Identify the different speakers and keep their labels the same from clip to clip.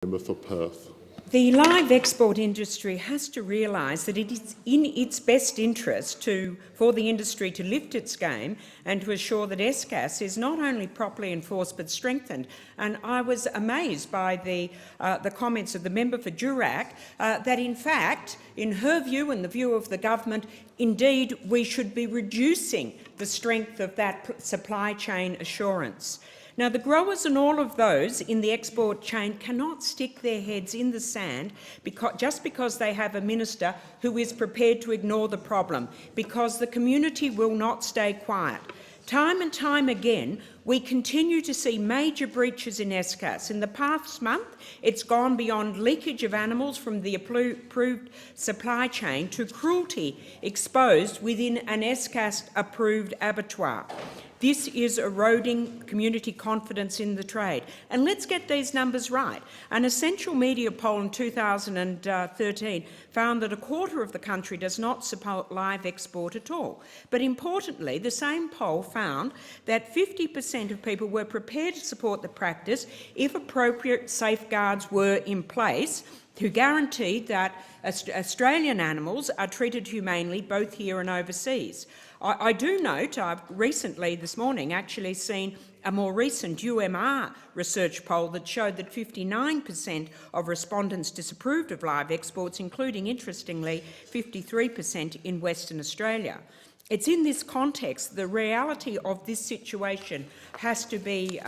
Speaker 1: Member for Perth.
Speaker 2: The live export industry has to realise that it is in its best interest for the industry to lift its game and to assure that ESCAS is not only properly enforced but strengthened. And I was amazed by the comments of the member for Durack that, in fact, in her view and the view of the government, indeed we should be reducing the strength of that supply chain assurance. Now, the growers and all of those in the export chain cannot stick their heads in the sand just because they have a minister who is prepared to ignore the problem, because the community will not stay quiet. Time and time again, we continue to see major breaches in ESCAS. In the past month, it's gone beyond leakage of animals from the approved supply chain to cruelty exposed within an ESCAS-approved abattoir. This is eroding community confidence in the trade. And let's get these numbers right. An Essential Media poll in 2013 found that a quarter of the country does not support live export at all. But importantly, the same poll found that 50% of people were prepared to support the practice if appropriate safeguards were in place to guarantee that Australian animals are treated humanely both here and overseas. I do note I've recently, this morning, actually seen a more recent UMR research poll that showed that 59% of respondents disapproved of live exports, including, interestingly, 53% in Western Australia. It's in this context the reality of this situation has to be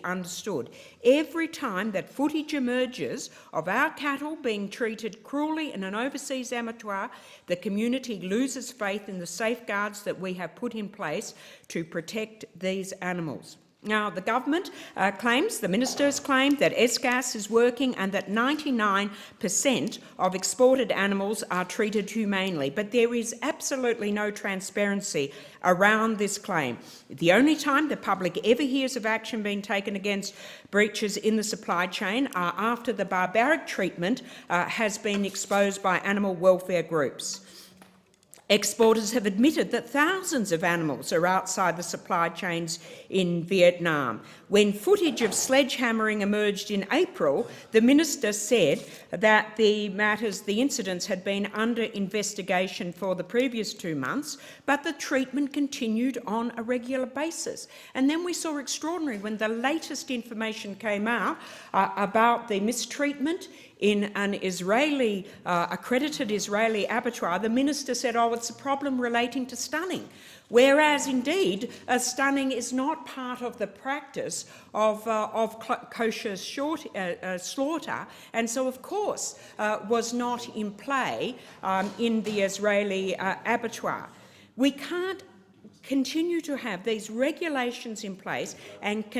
Speaker 2: understood. Every time that footage emerges of our cattle being treated cruelly in an overseas abattoir, the community loses faith in the safeguards that we have put in place to protect these animals. Now, the government the ministers claim that ESCAS is working and that 99% of exported animals are treated humanely, but there is absolutely no transparency around this claim. The only time the public ever hears of action being taken against breaches in the supply chain are after the barbaric treatment has been exposed by animal welfare groups. Exporters have admitted that thousands of animals are outside the supply chains in Vietnam. When footage of sledgehammering emerged in April, the minister said that the incidents had been under investigation for the previous 2 months, but the treatment continued on a regular basis. And then we saw extraordinary when the latest information came out about the mistreatment in an accredited Israeli abattoir. The minister said, oh, it's a problem relating to stunning, whereas indeed stunning is not part of the practice of kosher slaughter, and so of course was not in play in the Israeli abattoir. We can't continue to have these regulations in place and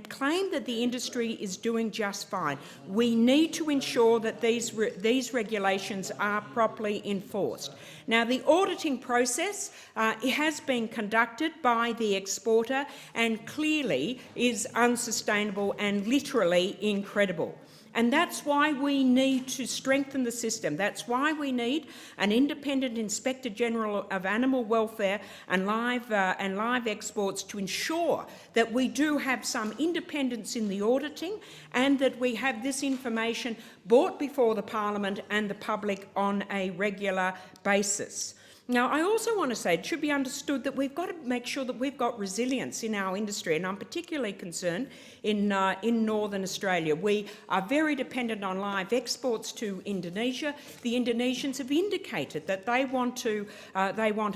Speaker 2: claim that the industry is doing just fine. We need to ensure that these regulations are properly enforced. Now, the auditing process has been conducted by the exporter and clearly is unsustainable and literally incredible. And that's why we need to strengthen the system. That's why we need an independent Inspector General of Animal Welfare and live exports to ensure that we do have some independence in the auditing and that we have this information brought before the Parliament and the public on a regular basis. Now, I also want to say it should be understood that we've got to make sure that we've got resilience in our industry, and I'm particularly concerned in Northern Australia. We are very dependent on live exports to Indonesia. The Indonesians have indicated that they want to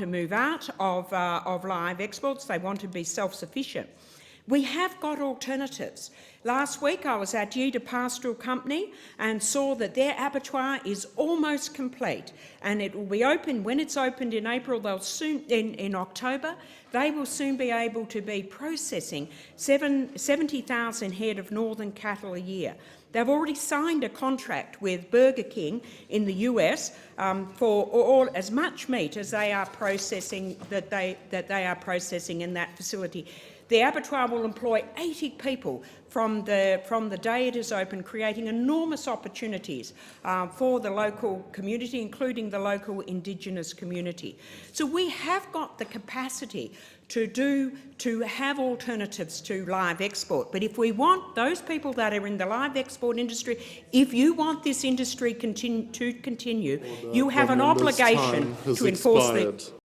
Speaker 2: move out of live exports. They want to be self-sufficient. We have got alternatives. Last week I was at Yida Pastoral Company and saw that their abattoir is almost complete, and it will be open. When it's opened in April, in October, they will soon be able to be processing 70,000 head of northern cattle a year. They've already signed a contract with Burger King in the US for as much meat as they are processing in that facility. The abattoir will employ 80 people from the day it is open, creating enormous opportunities for the local community, including the local Indigenous community. So we have got the capacity to have alternatives to live export. But if we want those people that are in the live export industry, if you want this industry to continue, you have an obligation to enforce the